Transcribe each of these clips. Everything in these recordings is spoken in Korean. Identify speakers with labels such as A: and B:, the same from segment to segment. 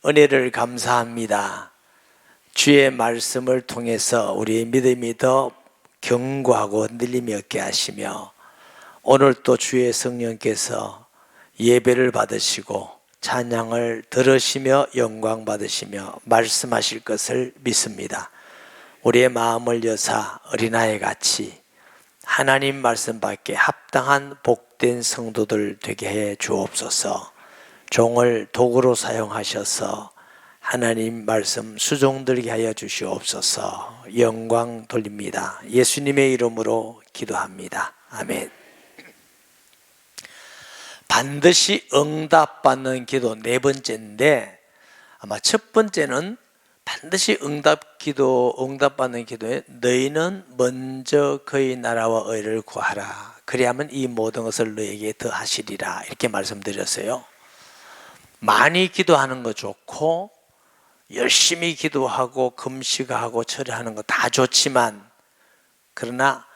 A: 은혜를 감사합니다. 주의 말씀을 통해서 우리의 믿음이 더 견고하고 흔들림이 없게 하시며, 오늘 또 주의 성령께서 예배를 받으시고 찬양을 들으시며 영광 받으시며 말씀하실 것을 믿습니다. 우리의 마음을 여사 어린아이 같이 하나님 말씀 받게 합당한 복된 성도들 되게 해 주옵소서. 종을 도구로 사용하셔서 하나님 말씀 수종들게 하여 주시옵소서. 영광 돌립니다. 예수님의 이름으로 기도합니다. 아멘. 반드시 응답받는 기도 네 번째인데, 아마 첫 번째는 반드시 응답받는 기도에 너희는 먼저 그의 나라와 의를 구하라. 그리하면 이 모든 것을 너에게 더하시리라. 이렇게 말씀드렸어요. 많이 기도하는 거 좋고, 열심히 기도하고 금식하고 절하는 거 다 좋지만, 그러나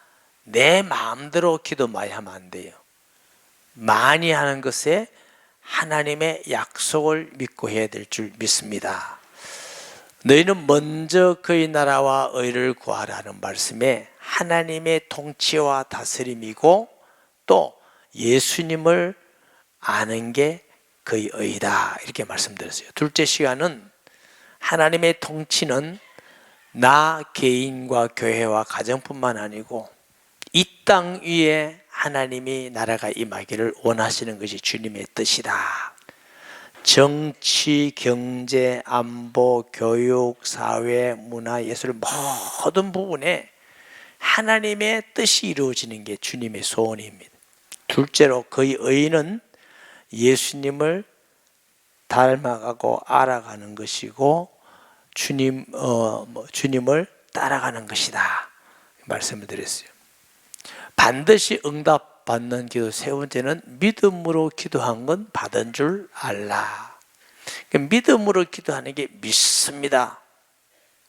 A: 내 마음대로 기도 많이 하면 안 돼요. 많이 하는 것에 하나님의 약속을 믿고 해야 될 줄 믿습니다. 너희는 먼저 그의 나라와 의를 구하라는 말씀에 하나님의 통치와 다스림이고, 또 예수님을 아는 게 그의 의다, 이렇게 말씀드렸어요. 둘째 시간은 하나님의 통치는 나 개인과 교회와 가정뿐만 아니고 이 땅 위에 하나님이 나라가 임하기를 원하시는 것이 주님의 뜻이다. 정치, 경제, 안보, 교육, 사회, 문화, 예술 모든 부분에 하나님의 뜻이 이루어지는 게 주님의 소원입니다. 둘째로 그의 의는 예수님을 닮아가고 알아가는 것이고 주님을 따라가는 것이다, 말씀을 드렸어요. 반드시 응답받는 기도 세 번째는 믿음으로 기도한 건 받은 줄 알라. 믿음으로 기도하는 게 믿습니다.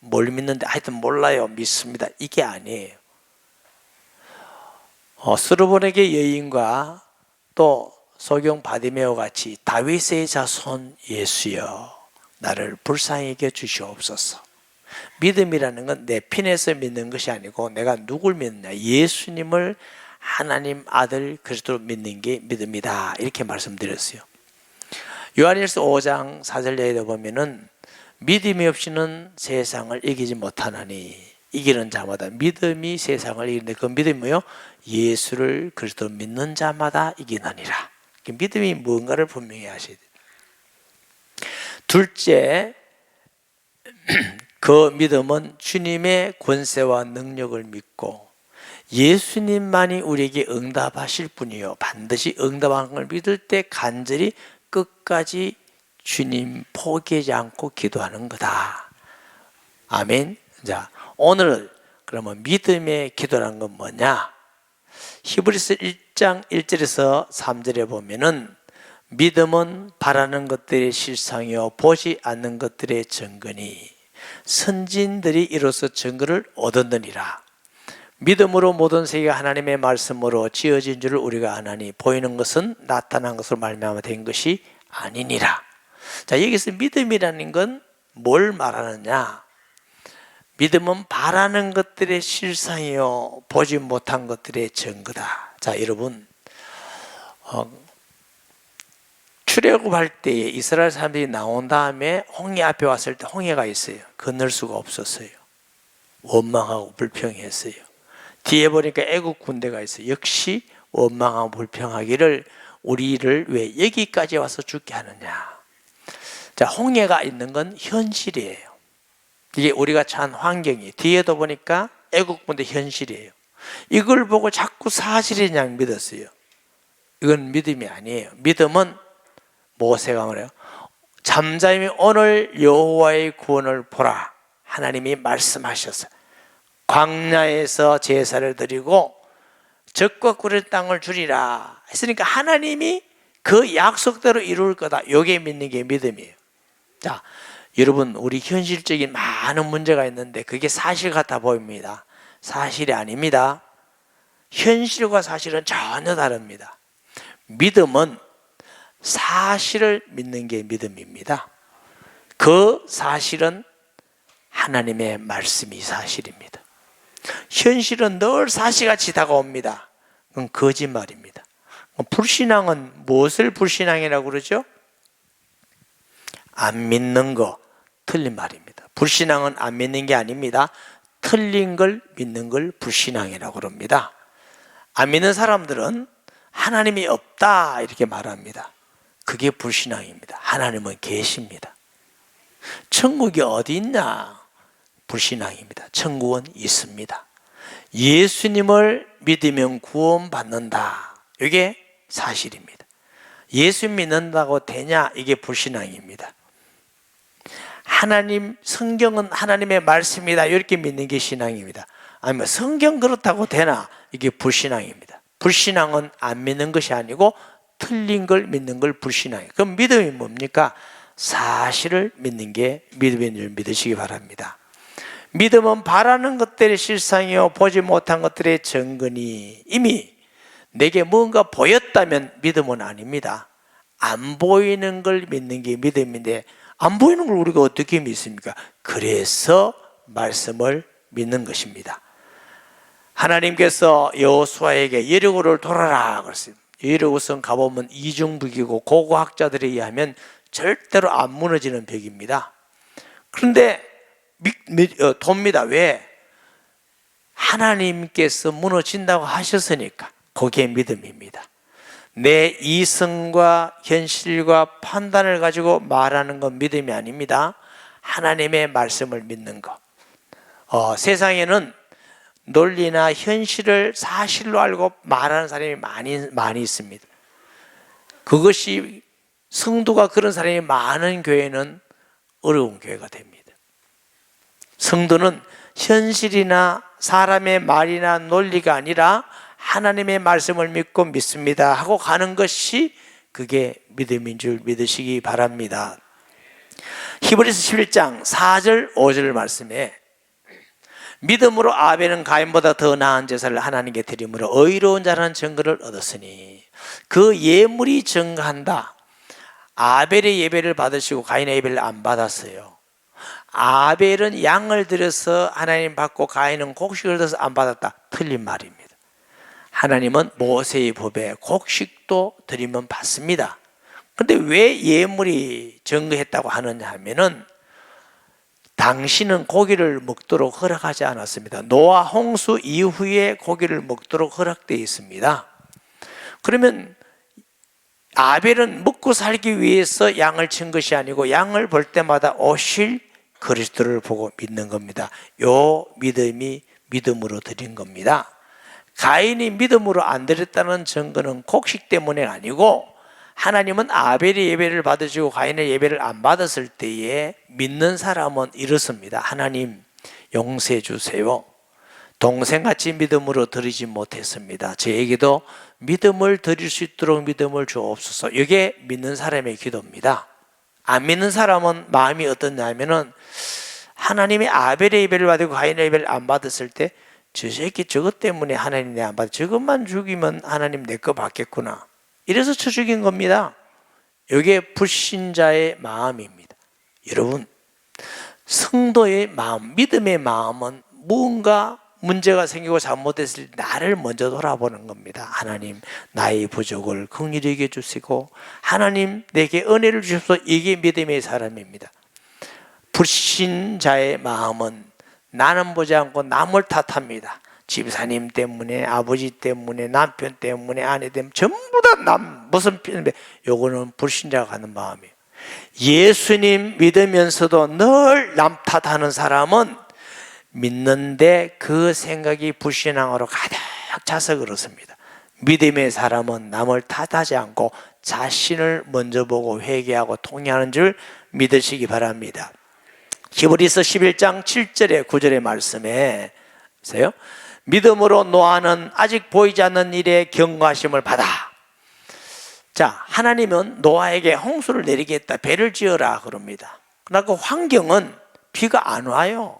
A: 뭘 믿는데 하여튼 몰라요, 믿습니다, 이게 아니에요. 스르본에게 여인과 또 소경 바디메오 같이 다윗의 자손 예수여 나를 불쌍히 여겨 주시옵소서. 믿음이라는 건 내 피내서 믿는 것이 아니고 내가 누굴 믿느냐, 예수님을 하나님 아들 그리스도로 믿는 게 믿음이다, 이렇게 말씀드렸어요. 요한일서 5장 4절에 보면은 믿음이 없이는 세상을 이기지 못하나니 이기는 자마다 믿음이 세상을 이기는데, 그 믿음이 뭐요? 예수를 그리스도로 믿는 자마다 이기느니라. 믿음이 뭔가를 분명히 하셔야 돼요. 둘째, 그 믿음은 주님의 권세와 능력을 믿고 예수님만이 우리에게 응답하실 분이요, 반드시 응답하는 걸 믿을 때 간절히 끝까지 주님 포기하지 않고 기도하는 거다. 아멘. 자, 오늘 그러면 믿음의 기도라는 건 뭐냐? 히브리서 1장 1절에서 3절에 보면은 믿음은 바라는 것들의 실상이요 보지 않는 것들의 증거니 선진들이 이로써 증거를 얻었느니라. 믿음으로 모든 세계가 하나님의 말씀으로 지어진 줄을 우리가 아나니 보이는 것은 나타난 것으로 말미암아 된 것이 아니니라. 자, 여기서 믿음이라는 건 뭘 말하느냐? 믿음은 바라는 것들의 실상이요 보지 못한 것들의 증거다. 자, 여러분, 출애굽할 때에 이스라엘 사람들이 나온 다음에 홍해 앞에 왔을 때 홍해가 있어요. 건널 수가 없었어요. 원망하고 불평했어요. 뒤에 보니까 애국 군대가 있어요. 역시 원망하고 불평하기를 우리를 왜 여기까지 와서 죽게 하느냐. 자, 홍해가 있는 건 현실이에요. 이게 우리가 처한 환경이, 뒤에도 보니까 애국군대 현실이에요. 이걸 보고 자꾸 사실인 양 믿었어요. 이건 믿음이 아니에요. 믿음은 모세가 말해요. 잠잠히 오늘 여호와의 구원을 보라. 하나님이 말씀하셨어요. 광야에서 제사를 드리고 적과 꿀의 땅을 주리라 했으니까 하나님이 그 약속대로 이룰 거다. 이게 믿는 게 믿음이에요. 자, 여러분, 우리 현실적인 많은 문제가 있는데 그게 사실 같아 보입니다. 사실이 아닙니다. 현실과 사실은 전혀 다릅니다. 믿음은 사실을 믿는 게 믿음입니다. 그 사실은 하나님의 말씀이 사실입니다. 현실은 늘 사시같이 다가옵니다. 그건 거짓말입니다. 불신앙은 무엇을 불신앙이라고 그러죠? 안 믿는 거, 틀린 말입니다. 불신앙은 안 믿는 게 아닙니다. 틀린 걸 믿는 걸 불신앙이라고 그럽니다. 안 믿는 사람들은 하나님이 없다 이렇게 말합니다. 그게 불신앙입니다. 하나님은 계십니다. 천국이 어디 있냐? 불신앙입니다. 천국은 있습니다. 예수님을 믿으면 구원받는다. 이게 사실입니다. 예수 믿는다고 되냐? 이게 불신앙입니다. 하나님, 성경은 하나님의 말씀이다 이렇게 믿는 게 신앙입니다. 아니면 성경 그렇다고 되나? 이게 불신앙입니다. 불신앙은 안 믿는 것이 아니고 틀린 걸 믿는 걸 불신앙이에요. 그럼 믿음이 뭡니까? 사실을 믿는 게 믿음인 줄 믿으시기 바랍니다. 믿음은 바라는 것들의 실상이요 보지 못한 것들의 증거니. 이미 내게 뭔가 보였다면 믿음은 아닙니다. 안 보이는 걸 믿는 게 믿음인데 안 보이는 걸 우리가 어떻게 믿습니까? 그래서 말씀을 믿는 것입니다. 하나님께서 여호수아에게 여리고를 돌아라 그랬어요. 여리고성 가보면 이중벽이고 고고학자들에 의하면 절대로 안 무너지는 벽입니다. 그런데 돕니다. 왜? 하나님께서 무너진다고 하셨으니까. 그게 믿음입니다. 내 이성과 현실과 판단을 가지고 말하는 건 믿음이 아닙니다. 하나님의 말씀을 믿는 것. 세상에는 논리나 현실을 사실로 알고 말하는 사람이 많이 있습니다. 그것이 성도가 그런 사람이 많은 교회는 어려운 교회가 됩니다. 성도는 현실이나 사람의 말이나 논리가 아니라 하나님의 말씀을 믿고 믿습니다 하고 가는 것이 그게 믿음인 줄 믿으시기 바랍니다. 히브리서 11장 4절 5절 말씀에 믿음으로 아벨은 가인보다 더 나은 제사를 하나님께 드림으로 의로운 자라는 증거를 얻었으니 그 예물이 증거한다. 아벨의 예배를 받으시고 가인의 예배를 안 받았어요. 아벨은 양을 들여서 하나님 받고 가인은 곡식을 들여서 안 받았다. 틀린 말입니다. 하나님은 모세의 법에 곡식도 드리면 받습니다. 그런데 왜 예물이 증거했다고 하느냐 하면은 당신은 고기를 먹도록 허락하지 않았습니다. 노아 홍수 이후에 고기를 먹도록 허락되어 있습니다. 그러면 아벨은 먹고 살기 위해서 양을 친 것이 아니고 양을 볼 때마다 오실 그리스도를 보고 믿는 겁니다. 요 믿음이 믿음으로 드린 겁니다. 가인이 믿음으로 안 드렸다는 증거는 곡식 때문에 아니고 하나님은 아벨의 예배를 받으시고 가인의 예배를 안 받았을 때에 믿는 사람은 이렇습니다. 하나님 용서해 주세요. 동생같이 믿음으로 드리지 못했습니다. 저에게도 믿음을 드릴 수 있도록 믿음을 주옵소서. 이게 믿는 사람의 기도입니다. 안 믿는 사람은 마음이 어떻냐면은 하나님이 아벨의 예배를 받고 가인의 예배를 안 받았을 때 저 새끼 저것 때문에 하나님 내 안 받아. 저것만 죽이면 하나님 내 거 받겠구나. 이래서 쳐 죽인 겁니다. 이게 불신자의 마음입니다. 여러분, 성도의 마음, 믿음의 마음은 무언가 문제가 생기고 잘못했을 때 나를 먼저 돌아보는 겁니다. 하나님, 나의 부족을 긍휼히 여겨 주시고 하나님 내게 은혜를 주셔서 이게 믿음의 사람입니다. 불신자의 마음은 나는 보지 않고 남을 탓합니다. 집사님 때문에, 아버지 때문에, 남편 때문에, 아내 때문에 전부 다 남 무슨 편인데 요거는 불신자가 가는 마음이에요. 예수님 믿으면서도 늘 남 탓하는 사람은 믿는데 그 생각이 불신앙으로 가득 차서 그렇습니다. 믿음의 사람은 남을 탓하지 않고 자신을 먼저 보고 회개하고 통회하는 줄 믿으시기 바랍니다. 히브리서 11장 7절에 9절의 말씀에 보세요. 믿음으로 노아는 아직 보이지 않는 일에 경고하심을 받아. 자, 하나님은 노아에게 홍수를 내리겠다, 배를 지어라 그럽니다. 그러나 그 환경은 비가 안 와요.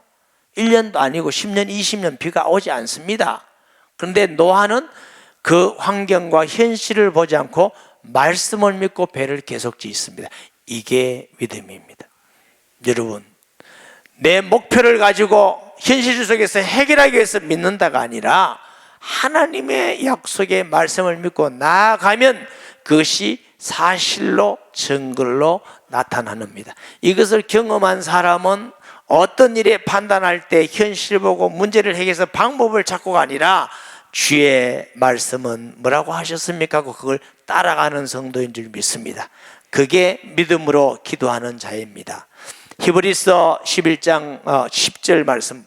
A: 1년도 아니고 10년, 20년 비가 오지 않습니다. 그런데 노아는 그 환경과 현실을 보지 않고 말씀을 믿고 배를 계속 짓습니다. 이게 믿음입니다. 여러분, 내 목표를 가지고 현실 속에서 해결하기 위해서 믿는다가 아니라 하나님의 약속의 말씀을 믿고 나아가면 그것이 사실로 증거로 나타납니다. 이것을 경험한 사람은 어떤 일에 판단할 때 현실 보고 문제를 해결해서 방법을 찾고가 아니라 주의 말씀은 뭐라고 하셨습니까 하고 그걸 따라가는 성도인 줄 믿습니다. 그게 믿음으로 기도하는 자입니다. 히브리서 11장 10절 말씀,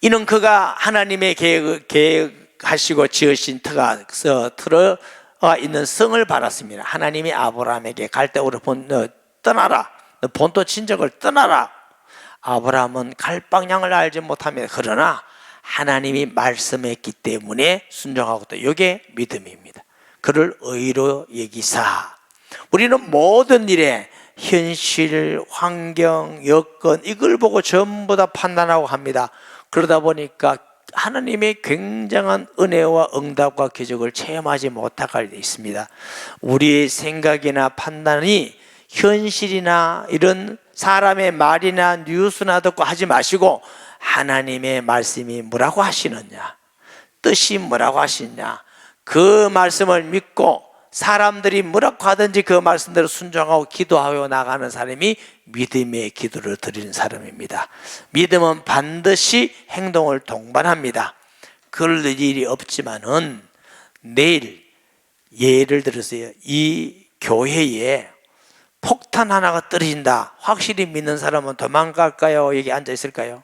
A: 이는 그가 하나님의 계획하시고 지으신 틀어가 있는 성을 받았습니다. 하나님이 아브라함에게 갈대우로 떠나라, 너 본토 친척을 떠나라. 아브라함은 갈 방향을 알지 못합니다. 그러나 하나님이 말씀했기 때문에 순종하고 또 이게 믿음입니다. 그를 의로 여기사. 우리는 모든 일에 현실, 환경, 여건 이걸 보고 전부 다 판단하고 합니다. 그러다 보니까 하나님의 굉장한 은혜와 응답과 기적을 체험하지 못하게 되어 있습니다. 우리의 생각이나 판단이 현실이나 이런 사람의 말이나 뉴스나 듣고 하지 마시고 하나님의 말씀이 뭐라고 하시느냐, 뜻이 뭐라고 하시느냐, 그 말씀을 믿고 사람들이 뭐라고 하든지 그 말씀대로 순종하고 기도하여 나가는 사람이 믿음의 기도를 드리는 사람입니다. 믿음은 반드시 행동을 동반합니다. 그럴 일이 없지만은 내일 예를 들어서요, 이 교회에 폭탄 하나가 떨어진다 확실히 믿는 사람은 도망갈까요? 여기 앉아 있을까요?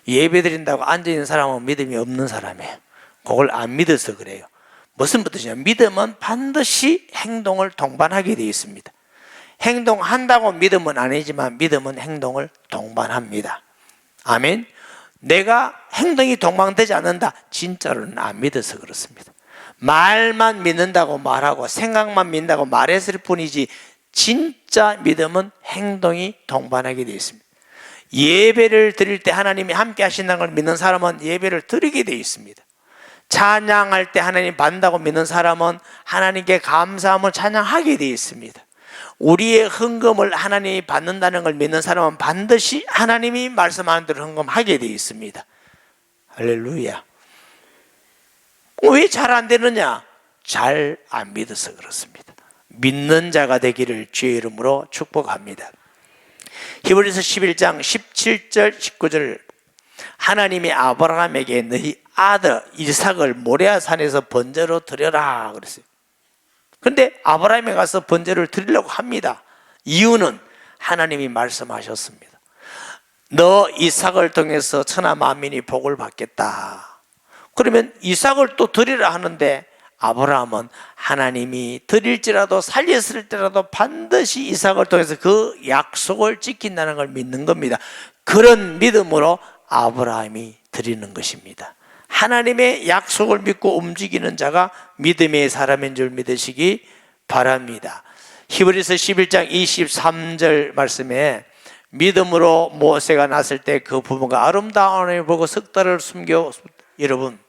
A: 예배 드린다고 앉아 있는 사람은 믿음이 없는 사람이에요. 그걸 안 믿어서 그래요. 무슨 뜻이냐? 믿음은 반드시 행동을 동반하게 되어 있습니다. 행동한다고 믿음은 아니지만 믿음은 행동을 동반합니다. 아멘. 내가 행동이 동반되지 않는다, 진짜로는 안 믿어서 그렇습니다. 말만 믿는다고 말하고 생각만 믿는다고 말했을 뿐이지 진짜 믿음은 행동이 동반하게 되어 있습니다. 예배를 드릴 때 하나님이 함께 하신다는 걸 믿는 사람은 예배를 드리게 되어 있습니다. 찬양할 때 하나님 받는다고 믿는 사람은 하나님께 감사함을 찬양하게 되어 있습니다. 우리의 헌금을 하나님이 받는다는 걸 믿는 사람은 반드시 하나님이 말씀하는 대로 헌금하게 되어 있습니다. 할렐루야. 왜 잘 안 되느냐? 잘 안 믿어서 그렇습니다. 믿는 자가 되기를 주의 이름으로 축복합니다. 히브리서 11장 17절 19절, 하나님이 아브라함에게 너희 아들 이삭을 모레아 산에서 번제로 드려라 그랬어요. 그런데 아브라함이 가서 번제를 드리려고 합니다. 이유는 하나님이 말씀하셨습니다. 너 이삭을 통해서 천하 만민이 복을 받겠다. 그러면 이삭을 또 드리라 하는데 아브라함은 하나님이 드릴지라도 살렸을 때라도 반드시 이삭을 통해서 그 약속을 지킨다는 걸 믿는 겁니다. 그런 믿음으로 아브라함이 드리는 것입니다. 하나님의 약속을 믿고 움직이는 자가 믿음의 사람인 줄 믿으시기 바랍니다. 히브리서 11장 23절 말씀에 믿음으로 모세가 났을 때 그 부모가 아름다운 하나님을 보고 석 달을 숨겨. 여러분,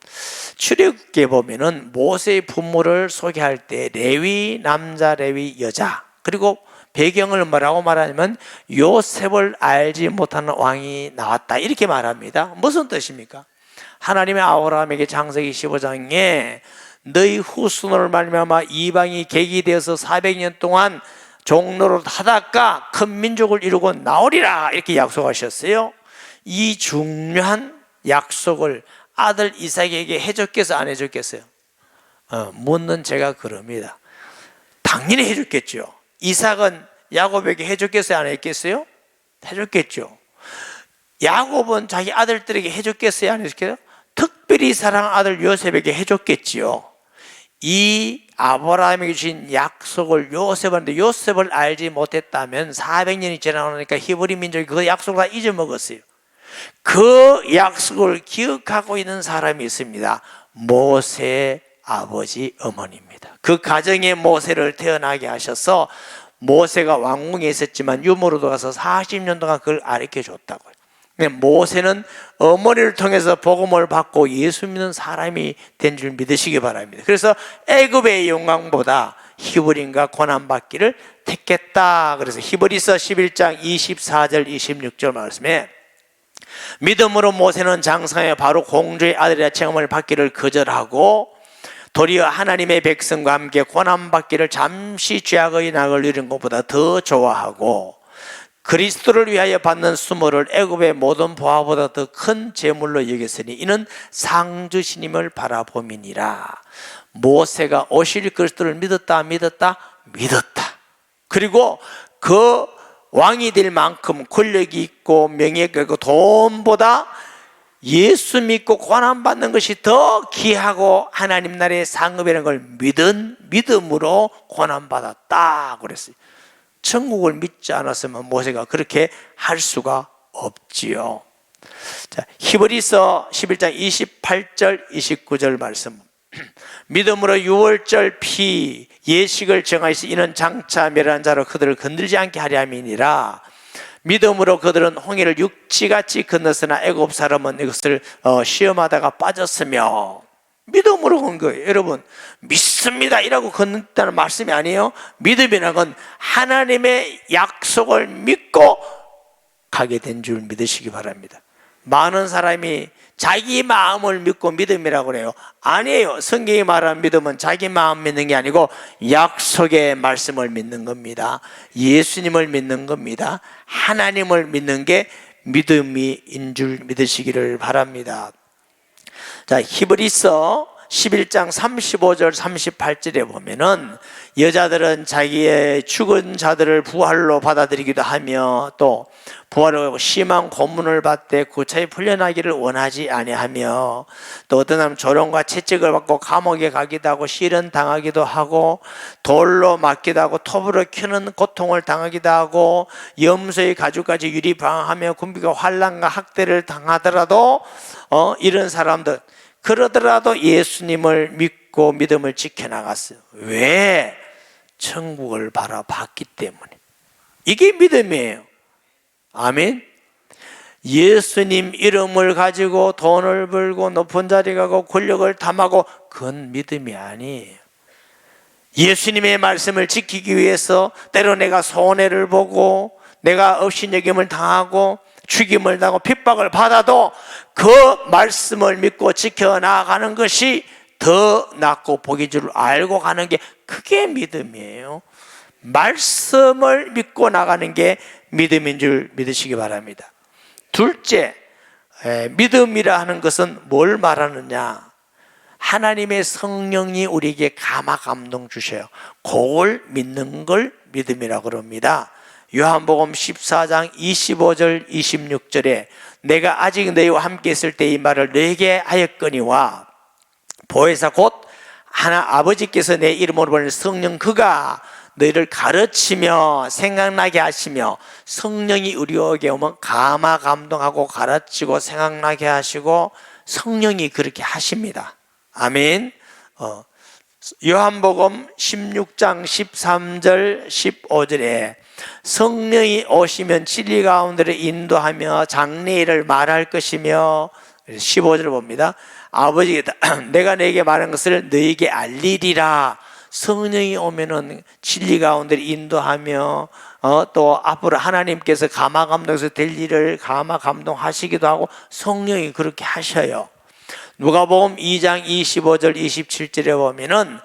A: 출애굽기에 보면은 모세의 부모를 소개할 때 레위 남자, 레위 여자, 그리고 배경을 뭐라고 말하냐면 요셉을 알지 못하는 왕이 나왔다 이렇게 말합니다. 무슨 뜻입니까? 하나님의 아브라함에게 창세기 15장에 너희 후손을 말미암아 이방이 객이 되어서 400년 동안 종노릇 하다가 큰 민족을 이루고 나오리라 이렇게 약속하셨어요. 이 중요한 약속을 아들 이삭에게 해줬겠어요, 안 해줬겠어요? 묻는 제가 그럽니다. 당연히 해줬겠죠. 이삭은 야곱에게 해줬겠어요, 안 했겠어요? 해줬겠죠. 야곱은 자기 아들들에게 해줬겠어요, 안 해줬겠어요? 특별히 사랑하는 아들 요셉에게 해줬겠지요. 이 아브라함에게 주신 약속을 요셉한테, 요셉을 알지 못했다면 400년이 지나니까 히브리 민족이 그 약속을 다 잊어먹었어요. 그 약속을 기억하고 있는 사람이 있습니다. 모세의 아버지 어머니입니다. 그 가정에 모세를 태어나게 하셔서 모세가 왕궁에 있었지만 유모로도 가서 40년 동안 그걸 가르쳐 줬다고요. 모세는 어머니를 통해서 복음을 받고 예수 믿는 사람이 된 줄 믿으시기 바랍니다. 그래서 애굽의 영광보다 히브리인과 고난받기를 택했다. 그래서 히브리서 11장 24절 26절 말씀에 믿음으로 모세는 장성하여 바로 공주의 아들이라 칭함을 받기를 거절하고 도리어 하나님의 백성과 함께 고난받기를 잠시 죄악의 낙을 누리는 것보다 더 좋아하고 그리스도를 위하여 받는 수모를 애굽의 모든 보화보다 더 큰 재물로 여겼으니 이는 상 주시님을 바라봄이니라. 모세가 오실 그리스도를 믿었다. 그리고 그 왕이 될 만큼 권력이 있고 명예가 있고 돈보다 예수 믿고 고난받는 것이 더 귀하고 하나님 나라의 상급이라는 걸 믿음으로 고난받았다 그랬어요. 천국을 믿지 않았으면 모세가 그렇게 할 수가 없지요. 자, 히브리서 11장 28절 29절 말씀. 믿음으로 유월절 피 예식을 정하시니 이는 장차 멸한 자로 그들을 건들지 않게 하려 함이니라. 믿음으로 그들은 홍해를 육지같이 건넜으나 애굽 사람은 이것을 시험하다가 빠졌으며, 믿음으로 건 거예요. 여러분, 믿습니다 이라고 건넜다는 말씀이 아니에요. 믿음이라는 건 하나님의 약속을 믿고 가게 된 줄 믿으시기 바랍니다. 많은 사람이 자기 마음을 믿고 믿음이라고 그래요. 아니에요. 성경이 말하는 믿음은 자기 마음 믿는 게 아니고 약속의 말씀을 믿는 겁니다. 예수님을 믿는 겁니다. 하나님을 믿는 게 믿음인 줄 믿으시기를 바랍니다. 자, 히브리서 11장 35절 38절에 보면은 여자들은 자기의 죽은 자들을 부활로 받아들이기도 하며 또 부활하고 심한 고문을 받되 구차히 풀려나기를 원하지 아니하며 또 어떤 사람은 조롱과 채찍을 받고 감옥에 가기도 하고 실현 당하기도 하고 돌로 맞기도 하고 톱으로 켜는 고통을 당하기도 하고 염소의 가죽까지 유리방황하며 군비가 환난과 학대를 당하더라도 이런 사람들 그러더라도 예수님을 믿고 믿음을 지켜나갔어요. 왜? 천국을 바라봤기 때문에. 이게 믿음이에요. 아멘. 예수님 이름을 가지고 돈을 벌고 높은 자리 가고 권력을 탐하고 그건 믿음이 아니에요. 예수님의 말씀을 지키기 위해서 때로 내가 손해를 보고 내가 업신여김을 당하고 죽임을 당하고 핍박을 받아도 그 말씀을 믿고 지켜나가는 것이 더 낫고 복인 줄 알고 가는 게 그게 믿음이에요. 말씀을 믿고 나가는 게 믿음인 줄 믿으시기 바랍니다. 둘째, 믿음이라 하는 것은 뭘 말하느냐? 하나님의 성령이 우리에게 감화 감동 주셔요. 그걸 믿는 걸 믿음이라고 그럽니다. 요한복음 14장 25절 26절에 내가 아직 너희와 함께 있을 때 이 말을 너희에게 하였거니와 보혜사 곧 하나 아버지께서 내 이름으로 보낸 성령 그가 너희를 가르치며 생각나게 하시며, 성령이 우리에게 오면 감화 감동하고 가르치고 생각나게 하시고 성령이 그렇게 하십니다. 아멘. 요한복음 16장 13절 15절에 성령이 오시면 진리 가운데로 인도하며 장래일을 말할 것이며, 15절을 봅니다. 아버지가 내가 너에게 말한 것을 너에게 알리리라. 성령이 오면은 진리 가운데로 인도하며 또 앞으로 하나님께서 감화 감동해서 될 일을 감화 감동하시기도 하고 성령이 그렇게 하셔요. 누가복음 2장 25절 27절에 보면은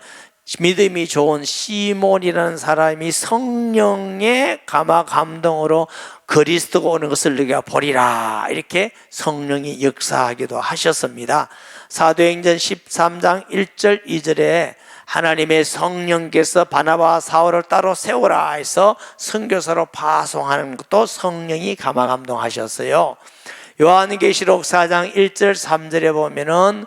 A: 믿음이 좋은 시몬이라는 사람이 성령의 감화 감동으로 그리스도가 오는 것을 너희가 보리라, 이렇게 성령이 역사하기도 하셨습니다. 사도행전 13장 1절 2절에 하나님의 성령께서 바나바와 사울을 따로 세우라 해서 선교사로 파송하는 것도 성령이 감화 감동하셨어요. 요한계시록 4장 1절 3절에 보면은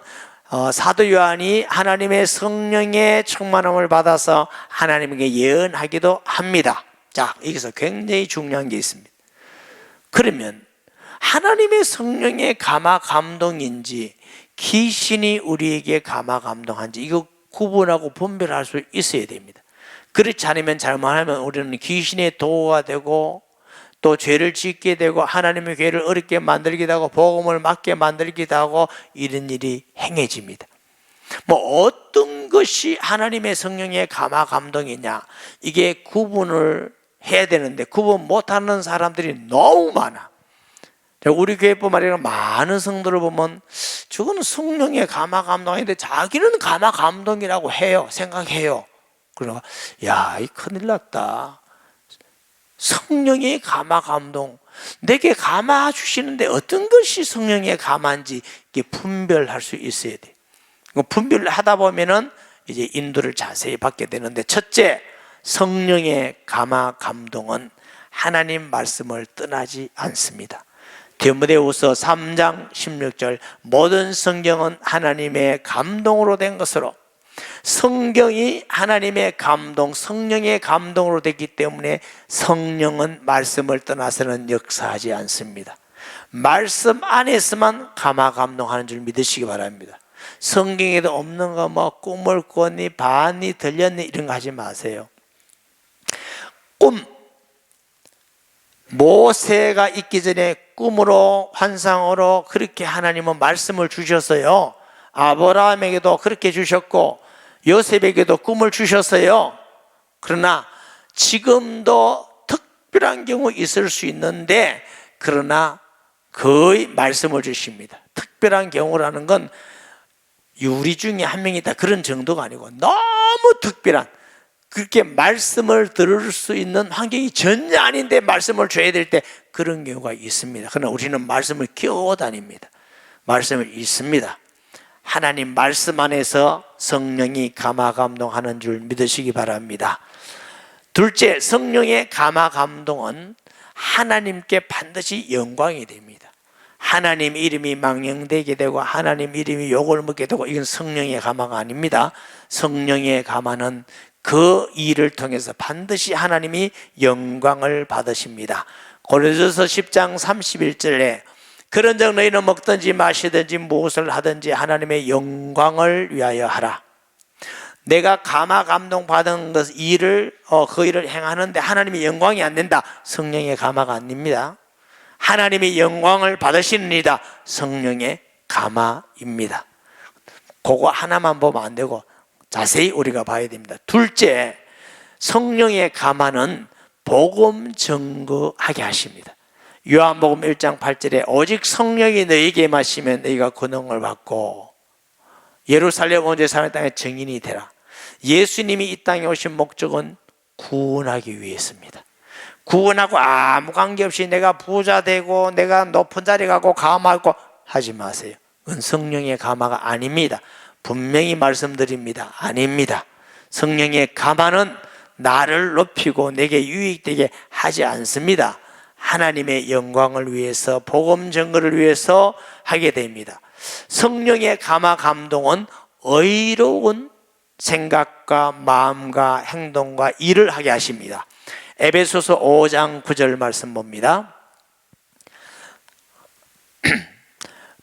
A: 사도 요한이 하나님의 성령의 충만함을 받아서 하나님에게 예언하기도 합니다. 자, 여기서 굉장히 중요한 게 있습니다. 그러면 하나님의 성령의 감화 감동인지 귀신이 우리에게 감화 감동한지 이거 구분하고 분별할 수 있어야 됩니다. 그렇지 않으면 잘못하면 우리는 귀신의 도구가 되고 또 죄를 짓게 되고 하나님의 교회를 어렵게 만들기도 하고 복음을 막게 만들기도 하고 이런 일이 행해집니다. 뭐 어떤 것이 하나님의 성령의 감화 감동이냐, 이게 구분을 해야 되는데 구분 못하는 사람들이 너무 많아. 우리 교회뿐만 아니라 많은 성도를 보면 저거는 성령의 감화 감동인데 자기는 감화 감동이라고 해요, 생각해요. 그러니까 야, 이 큰일 났다. 성령의 감화 감동, 내게 감화 주시는데 어떤 것이 성령의 감화인지 이게 분별할 수 있어야 돼. 분별을 하다 보면은 이제 인도를 자세히 받게 되는데, 첫째, 성령의 감화 감동은 하나님 말씀을 떠나지 않습니다. 디모데후서 3장 16절, 모든 성경은 하나님의 감동으로 된 것으로, 성경이 하나님의 감동, 성령의 감동으로 됐기 때문에 성령은 말씀을 떠나서는 역사하지 않습니다. 말씀 안에서만 감화 감동하는 줄 믿으시기 바랍니다. 성경에도 없는 거 뭐 꿈을 꿨니, 봤니, 들렸니 이런 거 하지 마세요. 꿈, 모세가 있기 전에 꿈으로, 환상으로 그렇게 하나님은 말씀을 주셨어요. 아브라함에게도 그렇게 주셨고 요셉에게도 꿈을 주셨어요. 그러나 지금도 특별한 경우 있을 수 있는데, 그러나 거의 말씀을 주십니다. 특별한 경우라는 건 유리 중에 한 명이다 그런 정도가 아니고 너무 특별한, 그렇게 말씀을 들을 수 있는 환경이 전혀 아닌데 말씀을 줘야 될 때 그런 경우가 있습니다. 그러나 우리는 말씀을 끼워 다닙니다. 말씀을 읽습니다. 하나님 말씀 안에서 성령이 감화 감동하는 줄 믿으시기 바랍니다. 둘째, 성령의 감화 감동은 하나님께 반드시 영광이 됩니다. 하나님 이름이 망령되게 되고 하나님 이름이 욕을 먹게 되고, 이건 성령의 감화가 아닙니다. 성령의 감화는 그 일을 통해서 반드시 하나님이 영광을 받으십니다. 고린도서 10장 31절에 그런즉 너희는 먹든지 마시든지 무엇을 하든지 하나님의 영광을 위하여 하라. 내가 감화 감동 받은 것 일을 그 일을 행하는데 하나님의 영광이 안 된다, 성령의 감화가 아닙니다. 하나님의 영광을 받으시는 이다, 성령의 감화입니다. 그거 하나만 보면 안 되고 자세히 우리가 봐야 됩니다. 둘째, 성령의 감화는 복음 증거하게 하십니다. 요한복음 1장 8절에 오직 성령이 너희에게 임하시면 너희가 권능을 받고 예루살렘 온 제사장의 땅에 증인이 되라. 예수님이 이 땅에 오신 목적은 구원하기 위해서입니다. 구원하고 아무 관계없이 내가 부자 되고 내가 높은 자리 가고 감화하고 하지 마세요. 그건 성령의 감화가 아닙니다. 분명히 말씀드립니다. 아닙니다. 성령의 감화는 나를 높이고 내게 유익되게 하지 않습니다. 하나님의 영광을 위해서, 복음 증거를 위해서 하게 됩니다. 성령의 감화 감동은 의로운 생각과 마음과 행동과 일을 하게 하십니다. 에베소서 5장 9절 말씀 봅니다.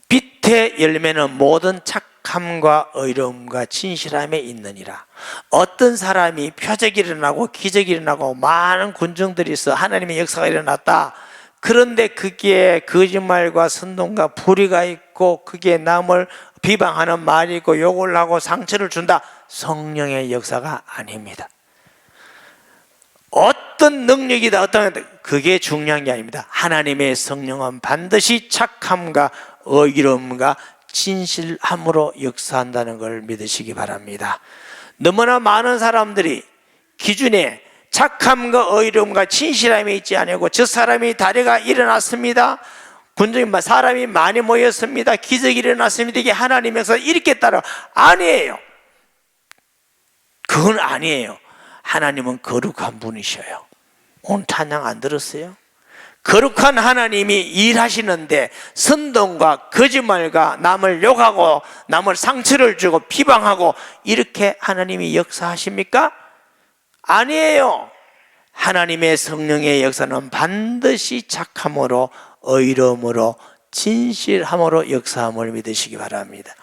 A: 빛의 열매는 모든 착함과 의로움과 진실함에 있느니라. 어떤 사람이 표적이 일어나고 기적이 일어나고 많은 군중들이 있어 하나님의 역사가 일어났다. 그런데 그게 거짓말과 선동과 불의가 있고 그게 남을 비방하는 말이 있고 욕을 하고 상처를 준다. 성령의 역사가 아닙니다. 어떤 능력이다, 그게 중요한 게 아닙니다. 하나님의 성령은 반드시 착함과 의로움과 진실함으로 역사한다는 걸 믿으시기 바랍니다. 너무나 많은 사람들이 기준에 착함과 의로움과 진실함이 있지 않고 저 사람이 다리가 일어났습니다, 군중이 사람이 많이 모였습니다, 기적이 일어났습니다, 이게 하나님의 역사 이렇게 따라 아니에요. 그건 아니에요. 하나님은 거룩한 분이셔요. 오늘 찬양 안 들었어요? 거룩한 하나님이 일하시는데 선동과 거짓말과 남을 욕하고 남을 상처를 주고 비방하고 이렇게 하나님이 역사하십니까? 아니에요. 하나님의 성령의 역사는 반드시 착함으로 의로움으로 진실함으로 역사함을 믿으시기 바랍니다.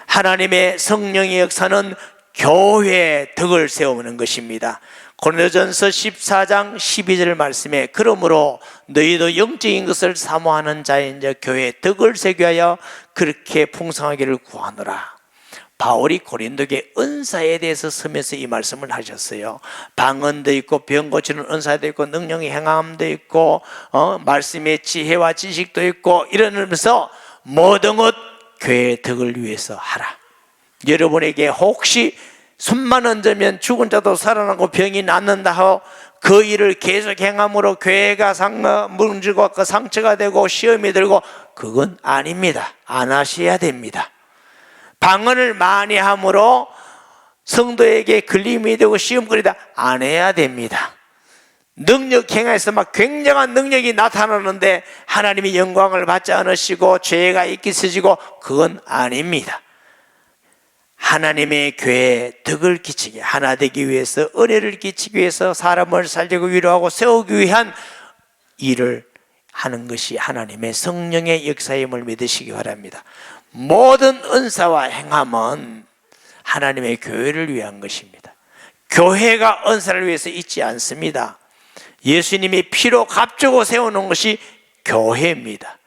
A: 하나님의 성령의 역사는 교회의 덕을 세우는 것입니다. 고린도전서 14장 12절 말씀에 그러므로 너희도 영적인 것을 사모하는 자인 자 교회의 덕을 세게 하여 그렇게 풍성하기를 구하노라. 바울이 고린도교회 은사에 대해서 쓰면서 이 말씀을 하셨어요. 방언도 있고 병 고치는 은사도 있고 능력의 행함도 있고 말씀의 지혜와 지식도 있고 이러면서 모든 것 교회의 덕을 위해서 하라. 여러분에게 혹시 손만 얹으면 죽은 자도 살아나고 병이 낫는다 하고 그 일을 계속 행함으로 교회가 무너지고 그 상처가 되고 시험이 들고, 그건 아닙니다. 안 하셔야 됩니다. 방언을 많이 함으로 성도에게 걸림이 되고 시험거리다, 안 해야 됩니다. 능력 행해서 막 굉장한 능력이 나타나는데 하나님이 영광을 받지 않으시고 죄가 있기스지고, 그건 아닙니다. 하나님의 교회에 덕을 끼치게, 하나 되기 위해서, 은혜를 끼치기 위해서, 사람을 살리고 위로하고 세우기 위한 일을 하는 것이 하나님의 성령의 역사임을 믿으시기 바랍니다. 모든 은사와 행함은 하나님의 교회를 위한 것입니다. 교회가 은사를 위해서 있지 않습니다. 예수님이 피로 값주고 세우는 것이 교회입니다.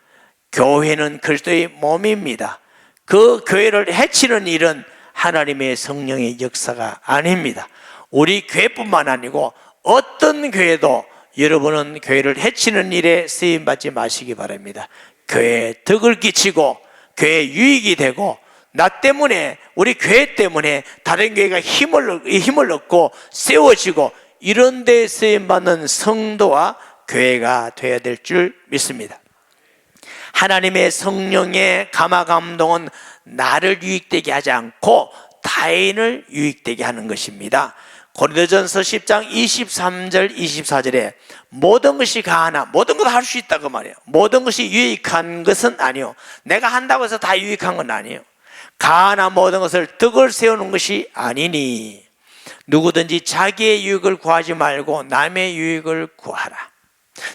A: 교회는 그리스도의 몸입니다. 그 교회를 해치는 일은 하나님의 성령의 역사가 아닙니다. 우리 교회뿐만 아니고 어떤 교회도 여러분은 교회를 해치는 일에 쓰임받지 마시기 바랍니다. 교회에 덕을 끼치고 교회에 유익이 되고, 나 때문에, 우리 교회 때문에 다른 교회가 힘을 얻고 세워지고, 이런 데에 쓰임받는 성도와 교회가 되어야 될 줄 믿습니다. 하나님의 성령의 감화 감동은 나를 유익되게 하지 않고 타인을 유익되게 하는 것입니다. 고린도전서 10장 23절 24절에 모든 것이 가하나, 모든 걸 할 수 있다고 말해요. 모든 것이 유익한 것은 아니요, 내가 한다고 해서 다 유익한 건 아니에요. 가하나 모든 것을 덕을 세우는 것이 아니니 누구든지 자기의 유익을 구하지 말고 남의 유익을 구하라.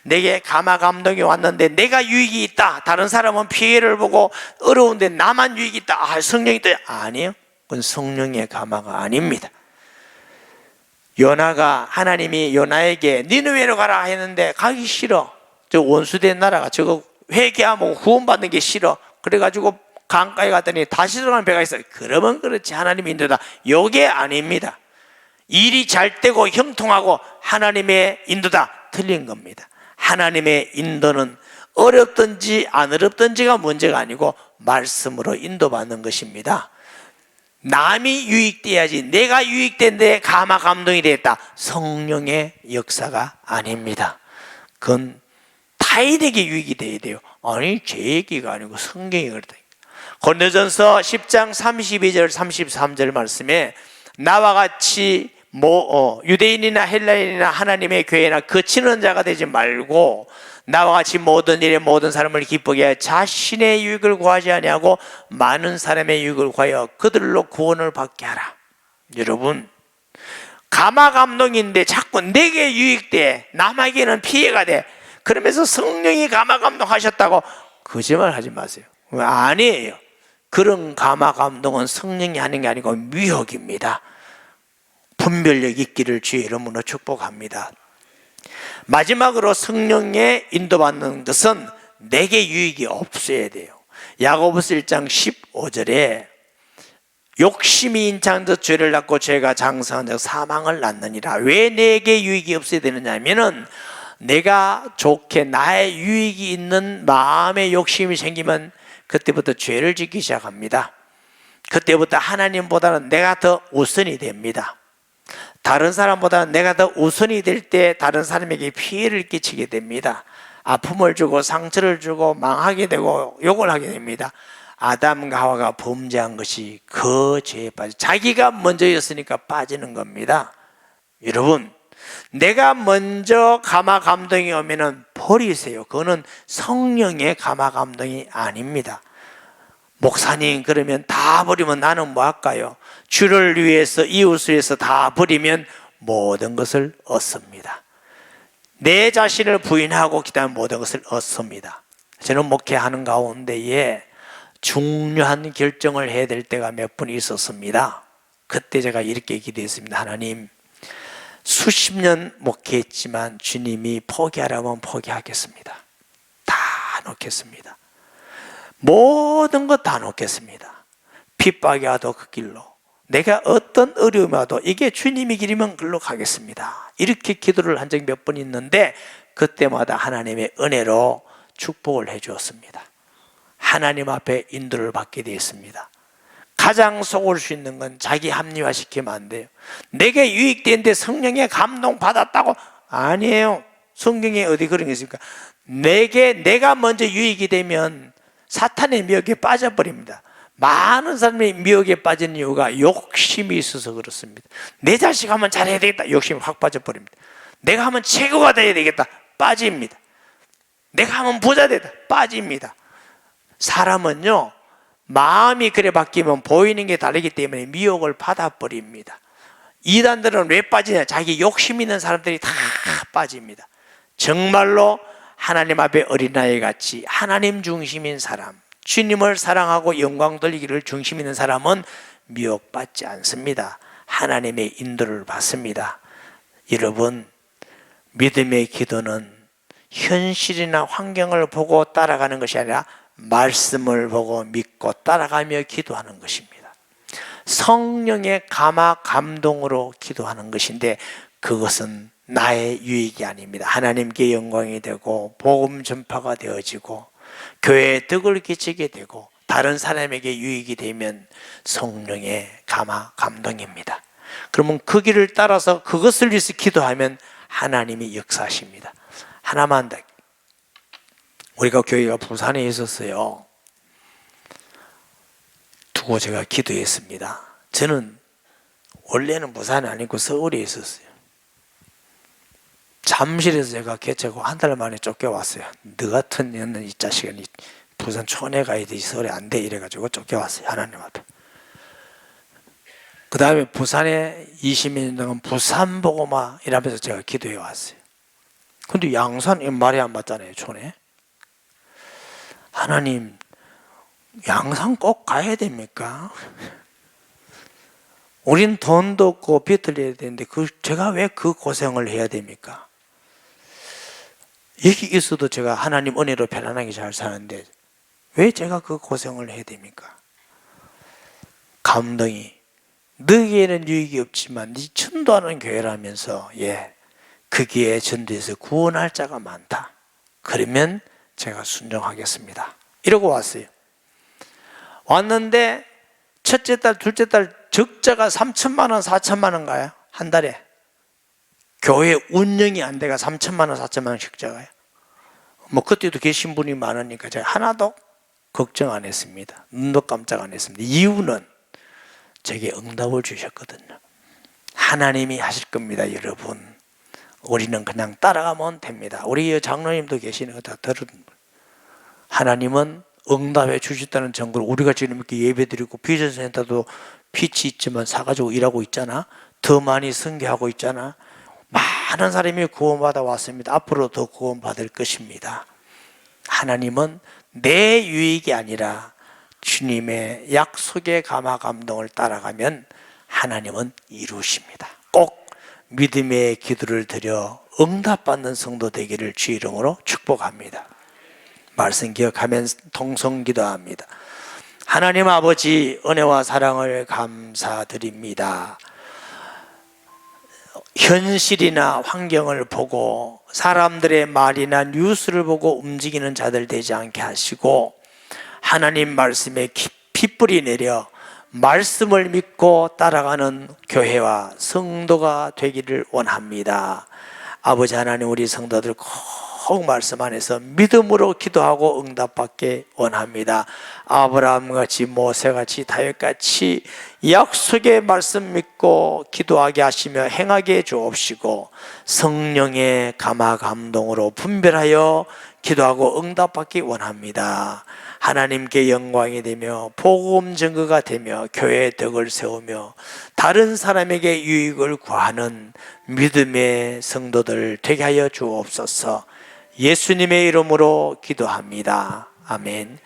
A: 내게 감화 감동이 왔는데 내가 유익이 있다, 다른 사람은 피해를 보고 어려운데 나만 유익이 있다, 성령이 있다, 아니에요. 그건 성령의 감화가 아닙니다. 요나가, 하나님이 요나에게 니느웨로 가라 했는데 가기 싫어. 저 원수된 나라가 저거 회개하면 구원받는 게 싫어. 그래가지고 강가에 갔더니 다시 들어가는 배가 있어요. 그러면 그렇지, 하나님의 인도다, 요게 아닙니다. 일이 잘 되고 형통하고 하나님의 인도다, 틀린 겁니다. 하나님의 인도는 어렵든지 안 어렵든지가 문제가 아니고 말씀으로 인도받는 것입니다. 남이 유익돼야지, 내가 유익된데 감화 감동이 됐다, 성령의 역사가 아닙니다. 그건 타인에게 유익이 돼야 돼요. 아니, 제 얘기가 아니고 성경이 그렇다. 고린도전서 10장 32절 33절 말씀에 나와 같이 유대인이나 헬라인이나 하나님의 교회나 거치는 자가 되지 말고 나와 같이 모든 일에 모든 사람을 기쁘게 하여 자신의 유익을 구하지 아니하고 많은 사람의 유익을 구하여 그들로 구원을 받게 하라. 여러분, 감화 감동인데 자꾸 내게 유익돼, 남에게는 피해가 돼, 그러면서 성령이 감화 감동하셨다고 거짓말 하지 마세요. 아니에요. 그런 감화 감동은 성령이 하는 게 아니고 미혹입니다. 분별력 있기를 주의 이름으로 축복합니다. 마지막으로 성령의 인도받는 것은 내게 유익이 없어야 돼요. 야고보서 1장 15절에 욕심이 인창져 죄를 낳고 죄가 장성한 자 사망을 낳느니라. 왜 내게 유익이 없어야 되느냐 하면은, 내가 좋게 나의 유익이 있는 마음의 욕심이 생기면 그때부터 죄를 짓기 시작합니다. 그때부터 하나님보다는 내가 더 우선이 됩니다. 다른 사람보다는 내가 더 우선이 될 때 다른 사람에게 피해를 끼치게 됩니다. 아픔을 주고 상처를 주고 망하게 되고 욕을 하게 됩니다. 아담과 하와가 범죄한 것이 그 죄에 빠져, 자기가 먼저였으니까 빠지는 겁니다. 여러분, 내가 먼저 감화 감동이 오면은 버리세요. 그거는 성령의 감화 감동이 아닙니다. 목사님, 그러면 다 버리면 나는 뭐 할까요? 주를 위해서, 이웃을 위해서 다 버리면 모든 것을 얻습니다. 내 자신을 부인하고 기다리는 모든 것을 얻습니다. 저는 목회하는 가운데에 중요한 결정을 해야 될 때가 몇 번 있었습니다. 그때 제가 이렇게 기도했습니다. 하나님, 수십 년 목회했지만 주님이 포기하라면 포기하겠습니다. 다 놓겠습니다. 모든 것 다 놓겠습니다. 핍박이 와도 그 길로, 내가 어떤 어려움이 와도 이게 주님이 길이면 글로 가겠습니다. 이렇게 기도를 한 적이 몇 번 있는데 그때마다 하나님의 은혜로 축복을 해 주었습니다. 하나님 앞에 인도를 받게 되었습니다. 가장 속을 수 있는 건 자기 합리화시키면 안 돼요. 내게 유익되는데 성령의 감동 받았다고? 아니에요. 성경에 어디 그런 게 있습니까? 내가 먼저 유익이 되면 사탄의 미혹에 빠져버립니다. 많은 사람이 미혹에 빠진 이유가 욕심이 있어서 그렇습니다. 내 자식 하면 잘해야 되겠다, 욕심이 확 빠져버립니다. 내가 하면 최고가 돼야 되겠다, 빠집니다. 내가 하면 부자 되다, 빠집니다. 사람은요, 마음이 그래 바뀌면 보이는 게 다르기 때문에 미혹을 받아버립니다. 이단들은 왜 빠지냐? 자기 욕심 있는 사람들이 다 빠집니다. 정말로 하나님 앞에 어린아이 같이 하나님 중심인 사람, 주님을 사랑하고 영광 돌리기를 중심 있는 사람은 미혹받지 않습니다. 하나님의 인도를 받습니다. 여러분, 믿음의 기도는 현실이나 환경을 보고 따라가는 것이 아니라 말씀을 보고 믿고 따라가며 기도하는 것입니다. 성령의 감화 감동으로 기도하는 것인데 그것은 나의 유익이 아닙니다. 하나님께 영광이 되고 복음 전파가 되어지고 교회에 덕을 끼치게 되고 다른 사람에게 유익이 되면 성령의 감화 감동입니다. 그러면 그 길을 따라서 그것을 위해서 기도하면 하나님이 역사하십니다. 하나만 더, 우리가 교회가 부산에 있었어요. 두고 제가 기도했습니다. 저는 원래는 부산이 아니고 서울에 있었어요. 잠실에서 제가 개최고 한 달 만에 쫓겨왔어요. 너 같은 년은 이 자식은 부산 촌에 가야 돼, 서울에 안 돼, 이래가지고 쫓겨왔어요. 하나님 앞에. 그 다음에 부산에 20몇 년 동안 부산 보고마 이러면서 제가 기도해 왔어요. 근데 양산 말이 안 맞잖아요, 촌에. 하나님, 양산 꼭 가야 됩니까? 우린 돈도 없고 빚을 내야 되는데 제가 왜 그 고생을 해야 됩니까? 여기 있어도 제가 하나님 은혜로 편안하게 잘 사는데 왜 제가 그 고생을 해야 됩니까? 감동이, 너에게는 유익이 없지만 네 전도하는 교회라면서 거기에 전도해서 구원할 자가 많다. 그러면 제가 순종하겠습니다. 이러고 왔어요. 왔는데 첫째 달, 둘째 달 적자가 3천만 원, 4천만 원 가요. 한 달에. 교회 운영이 안 돼가 3천만 원, 4천만 원 적자가요. 그때도 계신 분이 많으니까 제가 하나도 걱정 안 했습니다. 눈도 깜짝 안 했습니다. 이유는 제게 응답을 주셨거든요. 하나님이 하실 겁니다, 여러분. 우리는 그냥 따라가면 됩니다. 우리 장로님도 계시는 거 다 들은 분. 하나님은 응답해 주셨다는 증거로 우리가 지금 이렇게 예배드리고 비전센터도 빛이 있지만 사가지고 일하고 있잖아. 더 많이 선교하고 있잖아. 많은 사람이 구원받아 왔습니다. 앞으로 더 구원받을 것입니다. 하나님은 내 유익이 아니라 주님의 약속의 감화 감동을 따라가면 하나님은 이루십니다. 꼭 믿음의 기도를 드려 응답받는 성도 되기를 주 이름으로 축복합니다. 말씀 기억하면 통성기도합니다. 하나님 아버지, 은혜와 사랑을 감사드립니다. 현실이나 환경을 보고 사람들의 말이나 뉴스를 보고 움직이는 자들 되지 않게 하시고 하나님 말씀에 깊이 뿌리 내려 말씀을 믿고 따라가는 교회와 성도가 되기를 원합니다. 아버지 하나님, 우리 성도들 꼭 말씀 안에서 믿음으로 기도하고 응답받게 원합니다. 아브라함같이, 모세같이, 다윗같이 약속의 말씀 믿고 기도하게 하시며 행하게 주옵시고 성령의 감화 감동으로 분별하여 기도하고 응답받기 원합니다. 하나님께 영광이 되며 복음 증거가 되며 교회의 덕을 세우며 다른 사람에게 유익을 구하는 믿음의 성도들 되게 하여 주옵소서. 예수님의 이름으로 기도합니다. 아멘.